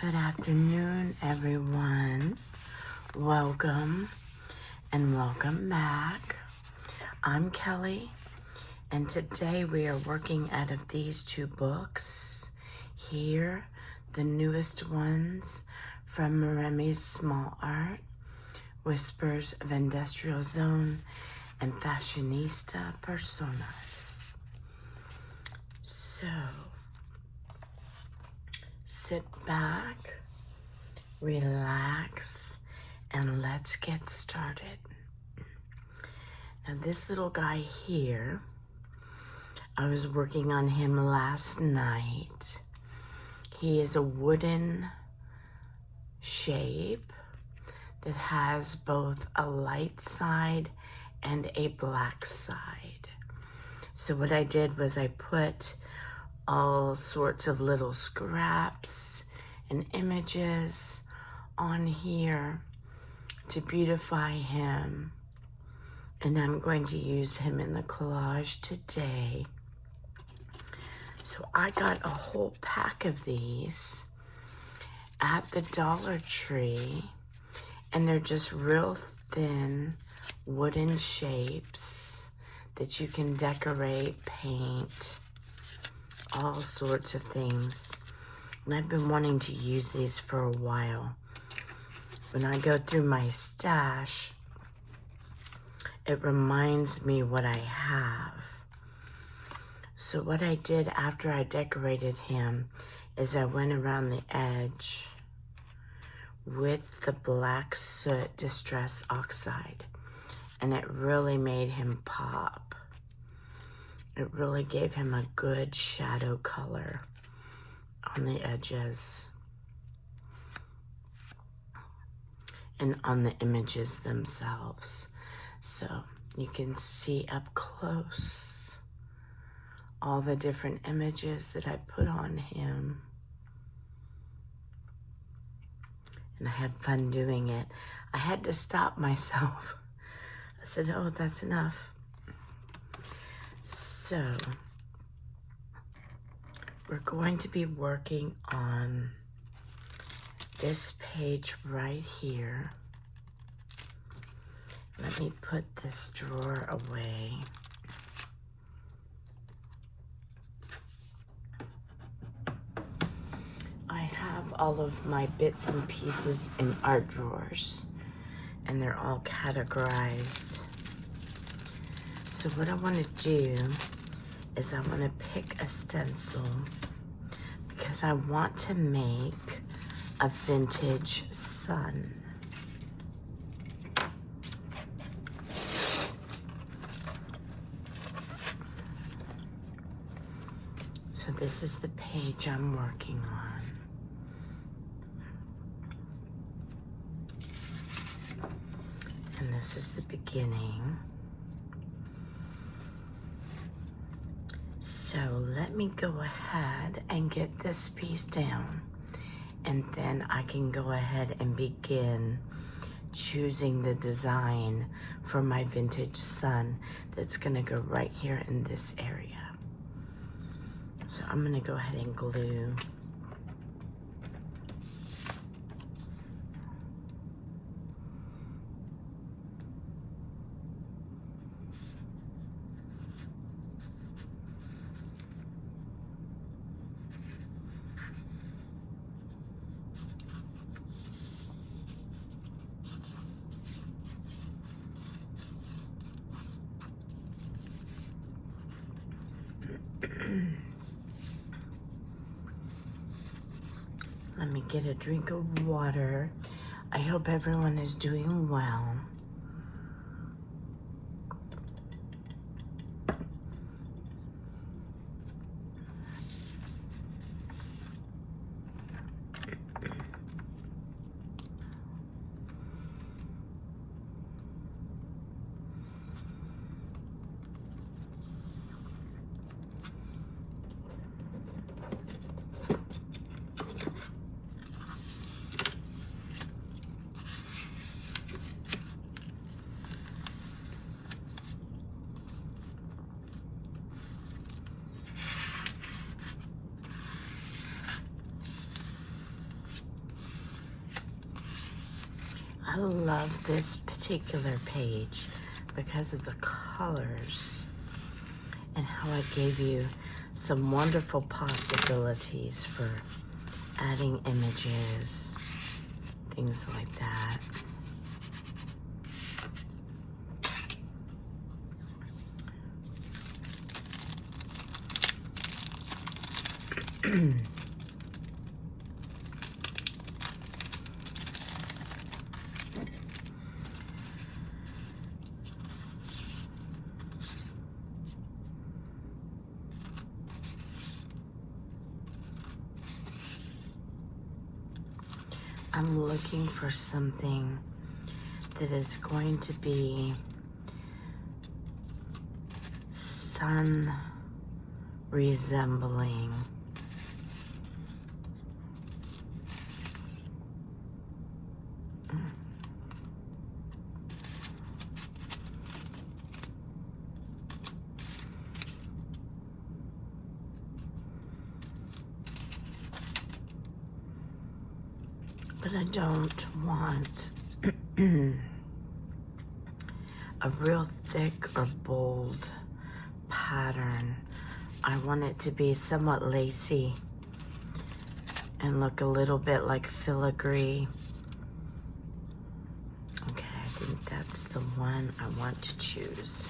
Good afternoon, everyone. Welcome and welcome back. I'm Kelly, and today we are working out of these two books here, the newest ones from Remy's Small Art, Whispers of Industrial Zone, and Fashionista Personas. So, sit back, relax, and let's get started. Now this little guy here, I was working on him last night. He is a wooden shape that has both a light side and a black side. So what I did was I put all sorts of little scraps and images on here to beautify him, and I'm going to use him in the collage today. So I got a whole pack of these at the Dollar Tree, and they're just real thin wooden shapes that you can decorate, paint, all sorts of things. And I've been wanting to use these for a while. When I go through my stash, it reminds me what I have. So what I did after I decorated him is I went around the edge with the black soot distress oxide, and it really made him pop. It really gave him a good shadow color on the edges and on the images themselves. So you can see up close all the different images that I put on him. And I had fun doing it. I had to stop myself. I said, oh, that's enough. So, we're going to be working on this page right here. Let me put this drawer away. I have all of my bits and pieces in art drawers, and they're all categorized. So what I want to do is I want to pick a stencil because I want to make a vintage sun. So this is the page I'm working on. And this is the beginning. So let me go ahead and get this piece down, and then I can go ahead and begin choosing the design for my vintage sun that's gonna go right here in this area. So I'm gonna go ahead and glue. Let me get a drink of water. I hope everyone is doing well. I love this particular page because of the colors and how I gave you some wonderful possibilities for adding images, things like that. I'm looking for something that is going to be sun resembling. But I don't want a real thick or bold pattern. I want it to be somewhat lacy and look a little bit like filigree. Okay, I think that's the one I want to choose.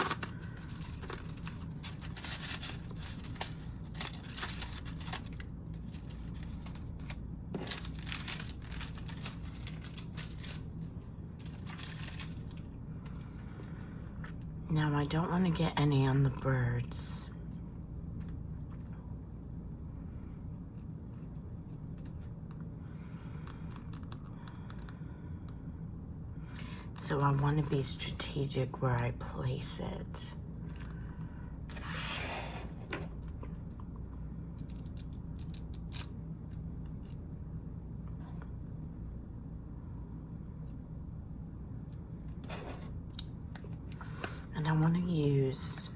Now I don't want to get any on the birds. So I want to be strategic where I place it. And I want to use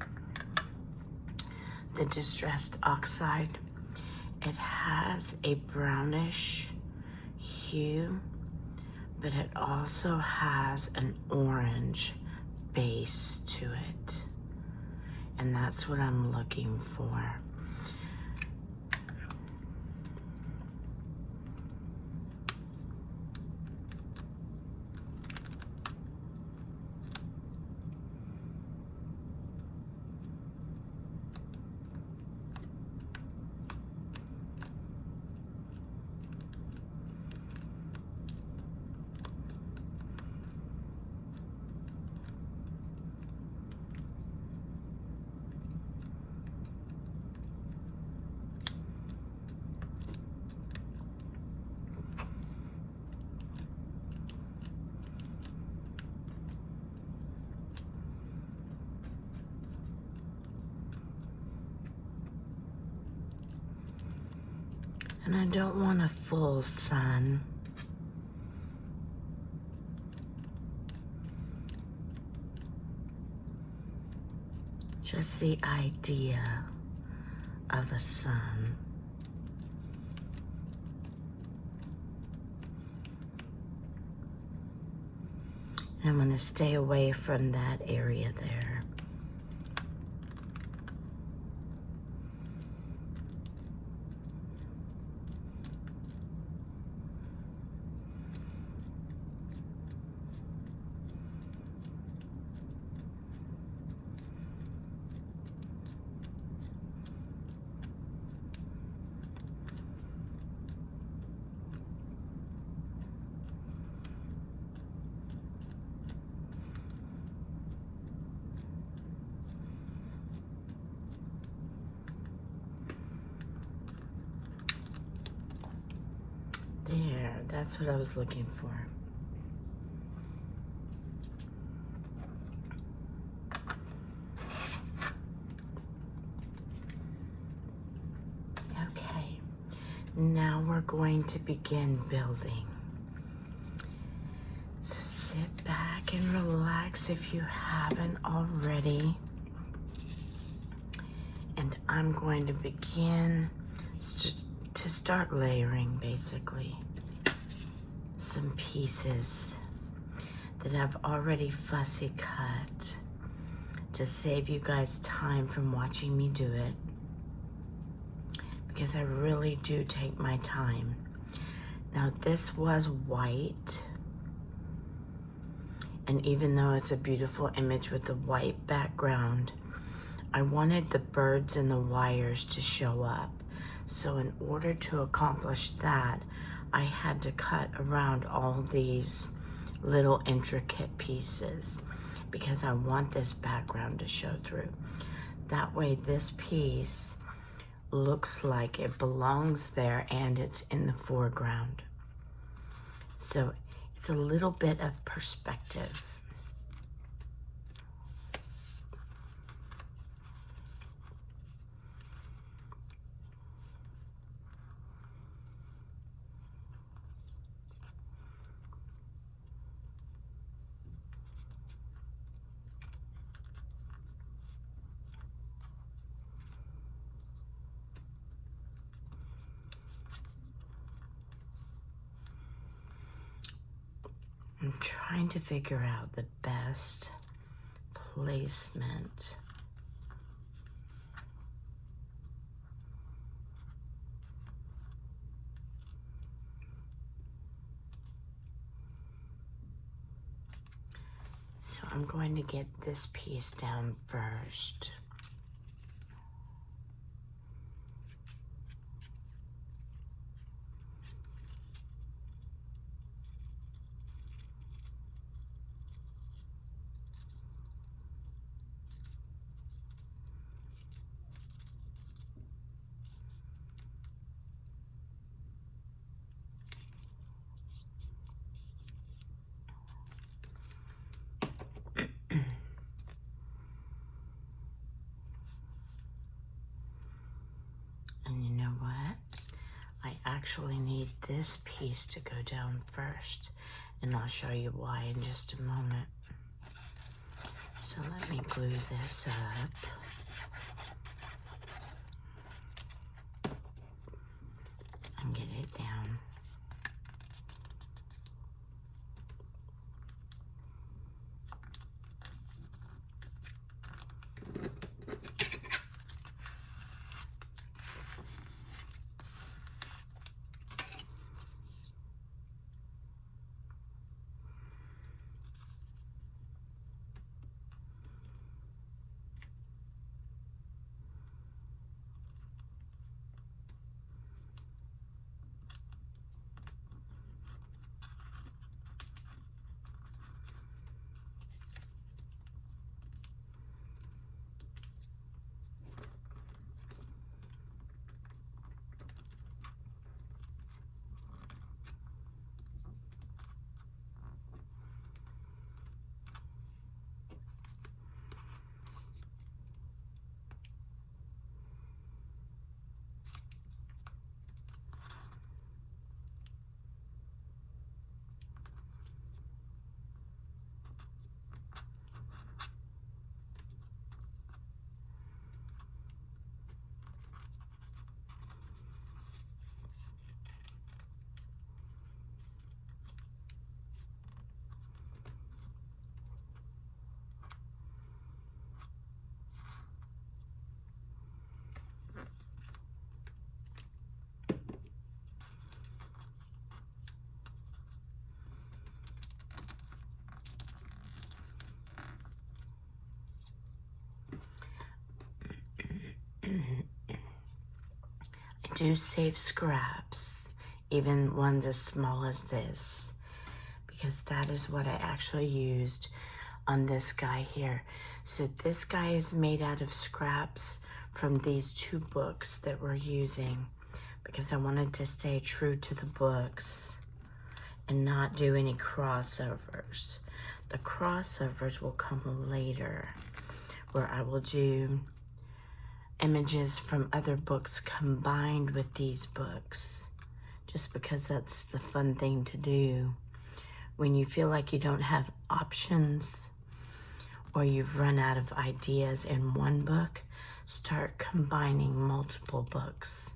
the Distressed Oxide. It has a brownish hue, but it also has an orange base to it. And that's what I'm looking for. And I don't want a full sun. Just the idea of a sun. And I'm going to stay away from that area there. There, that's what I was looking for. Okay, now we're going to begin building. So sit back and relax if you haven't already. And I'm going to begin to start layering, basically, some pieces. that I've already fussy cut to save you guys time from watching me do it, because I really do take my time. Now this was white, and even though it's a beautiful image with the white background, I wanted the birds and the wires to show up. So in order to accomplish that, I had to cut around all these little intricate pieces because I want this background to show through. That way this piece looks like it belongs there and it's in the foreground. So it's a little bit of perspective. I'm trying to figure out the best placement. So I'm going to get this piece down first. And you know what? I actually need this piece to go down first, and I'll show you why in just a moment. So let me glue this up. And get it down. I do save scraps, even ones as small as this, because that is what I actually used on this guy here. So this guy is made out of scraps from these two books that we're using, because I wanted to stay true to the books and not do any crossovers. The crossovers will come later, where I will do images from other books combined with these books, just because that's the fun thing to do. When you feel like you don't have options or you've run out of ideas in one book, start combining multiple books.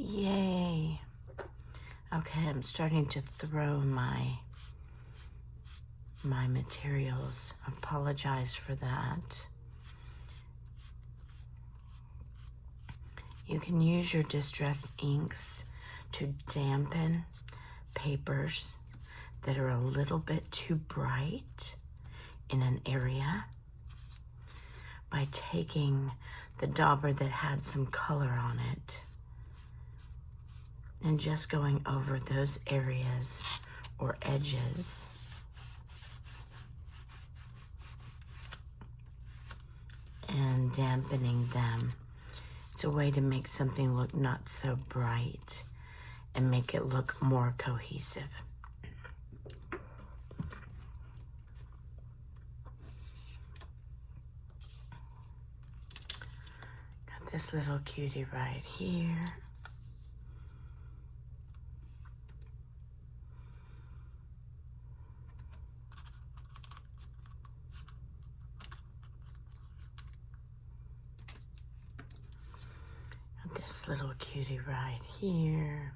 Yay. Okay, I'm starting to throw my materials. Apologize for that. You can use your distressed inks to dampen papers that are a little bit too bright in an area by taking the dauber that had some color on it and just going over those areas or edges and dampening them. It's a way to make something look not so bright and make it look more cohesive. Got this little cutie right here. This little cutie right here.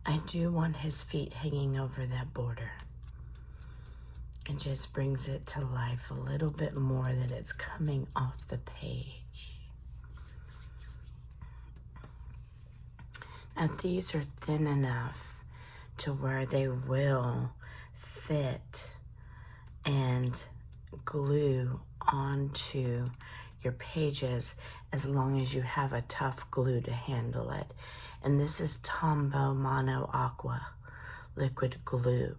I do want his feet hanging over that border. It just brings it to life a little bit more that it's coming off the page. Now these are thin enough to where they will fit and glue onto your pages as long as you have a tough glue to handle it. And this is Tombow Mono Aqua liquid glue.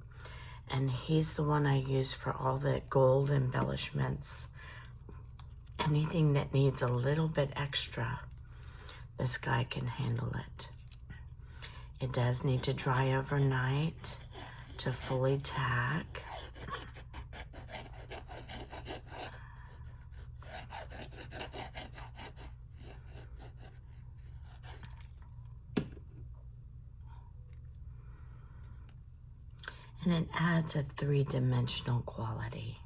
And he's the one I use for all the gold embellishments. Anything that needs a little bit extra, this guy can handle it. It does need to dry overnight to fully tack. And it adds a three-dimensional quality.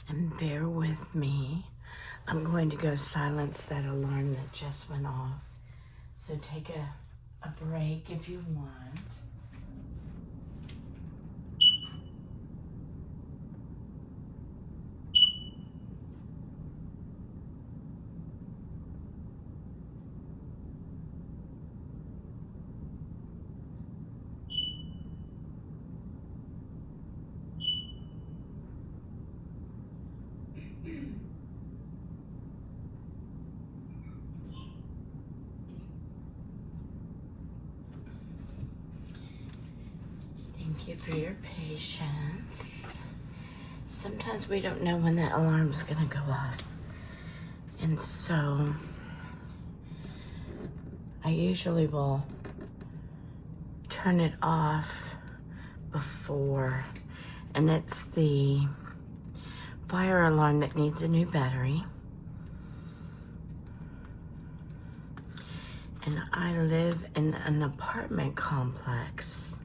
And bear with me. I'm going to go silence that alarm that just went off. So take a break if you want. Thank you for your patience. Sometimes we don't know when that alarm's gonna go off. And so I usually will turn it off before, and it's the fire alarm that needs a new battery. And I live in an apartment complex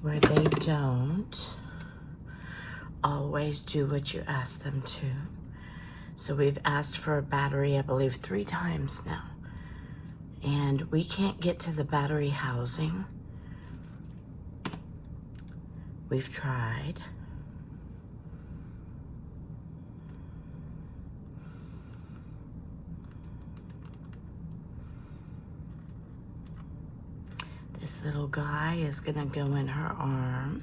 where they don't always do what you ask them to. So we've asked for a battery, I believe, 3 times now. And we can't get to the battery housing. We've tried. This little guy is gonna go in her arms.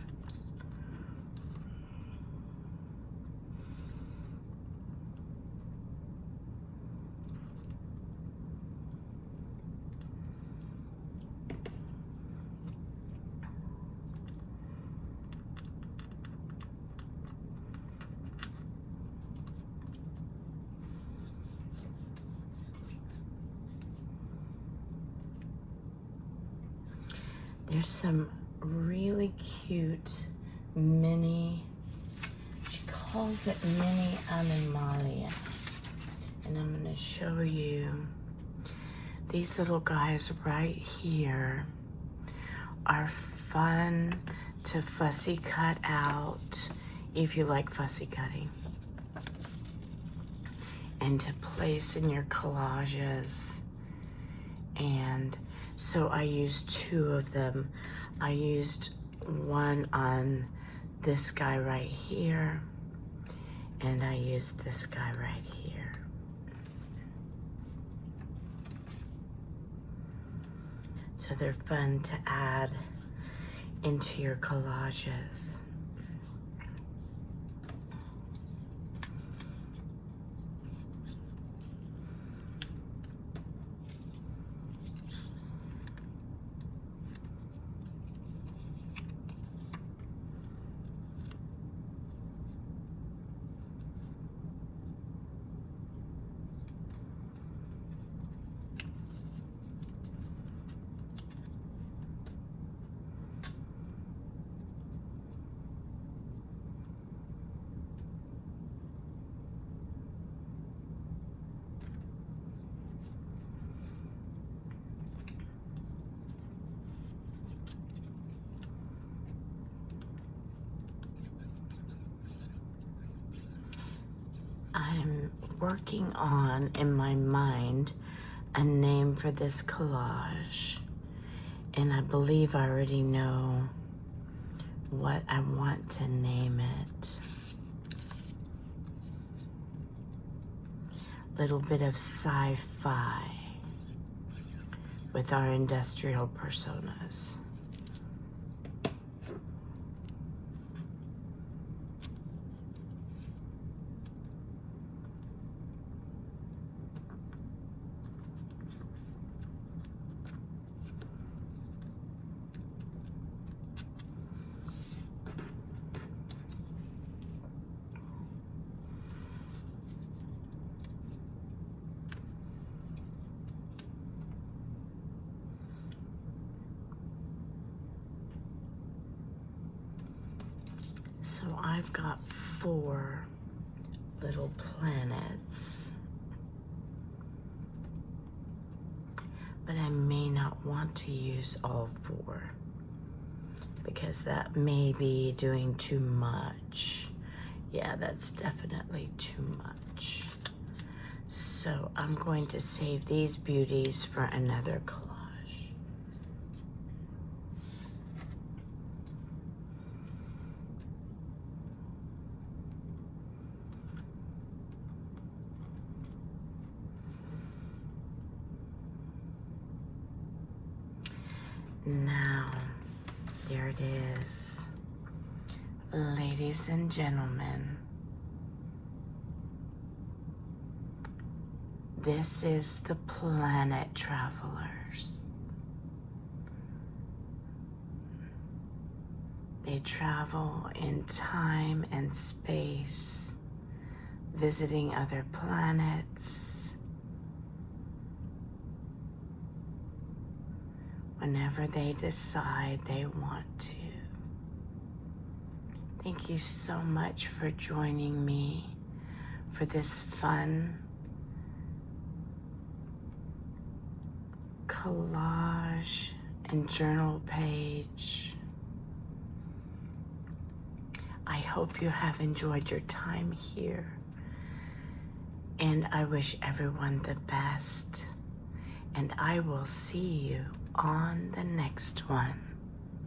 There's some really cute mini, she calls it mini animalia. And I'm gonna show you these little guys right here are fun to fussy cut out if you like fussy cutting, and to place in your collages. And so I used 2 of them. I used one on this guy right here, and I used this guy right here. So they're fun to add into your collages. I'm working on, in my mind, a name for this collage. And I believe I already know what I want to name it. Little bit of sci-fi with our industrial personas. So I've got 4 little planets, but I may not want to use all 4 because that may be doing too much Yeah, that's definitely too much. So I'm going to save these beauties for another collage. Now, there it is. Ladies and gentlemen, this is the Planet Travelers. They travel in time and space, visiting other planets whenever they decide they want to. Thank you so much for joining me for this fun collage and journal page. I hope you have enjoyed your time here, and I wish everyone the best, and I will see you on the next one.